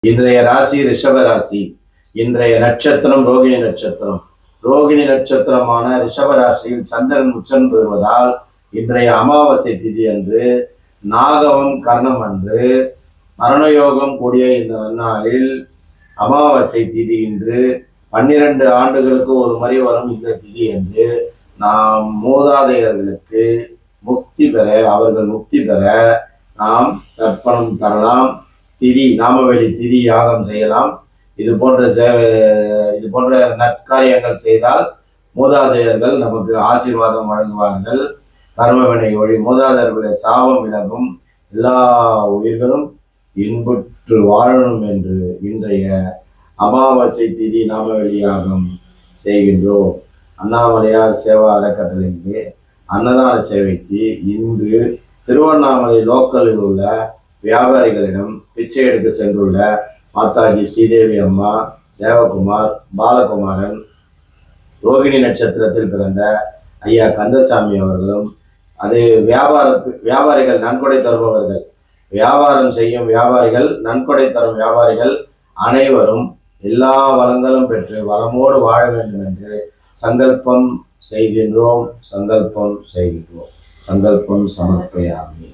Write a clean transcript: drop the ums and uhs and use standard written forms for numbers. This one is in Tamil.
இன்றைய ராசி ரிஷப ராசி. இன்றைய நட்சத்திரம் ரோகிணி நட்சத்திரம். ரோகிணி நட்சத்திரமான ரிஷப ராசியில் சந்திரன் உச்சம் பெறுவதால் இன்றைய அமாவாசை திதி அன்று நாகவம் கர்ணம் அன்று மரணயோகம் கூடிய இந்த நன்னாளில் அமாவாசை திதி இன்று 12 ஆண்டுகளுக்கு ஒரு முறை வரும் இந்த திதி என்று நாம் மூதாதையர்களுக்கு முக்தி பெற, அவர்கள் முக்தி பெற நாம் தர்ப்பணம் தரலாம், திதி நாமவெளி திதி யாகம் செய்யலாம். இது போன்ற நற்காரியங்கள் செய்தால் மூதாதையர்கள் நமக்கு ஆசீர்வாதம் வழங்குவார்கள். கர்மவினை ஒளி மூதாதையர்களுடைய சாபம் விலகும், எல்லா உயிர்களும் இன்புற்று வாழணும் என்று இன்றைய அமாவாசை திதி நாமவெளி யாகம் செய்கின்றோம். அண்ணாமலையார் சேவா அறக்கட்டளைக்கு அன்னதான சேவைக்கு இன்று திருவண்ணாமலை லோக்கலில் உள்ள வியாபாரிகளிடம் பிச்சை எடுக்க சென்றுள்ள மாதாஜி ஸ்ரீதேவி அம்மா, தேவகுமார், பாலகுமாரன், ரோகிணி நட்சத்திரத்தில் பிறந்த ஐயா கந்தசாமி அவர்களும், அது வியாபாரிகள் நன்கொடை தருபவர்கள், வியாபாரம் செய்யும் வியாபாரிகள், நன்கொடை தரும் வியாபாரிகள் அனைவரும் எல்லா வளங்களும் பெற்று வளமோடு வாழ வேண்டும் என்று சங்கல்பம் செய்கின்றோம். சங்கல்பம் சமர்ப்பயாமி.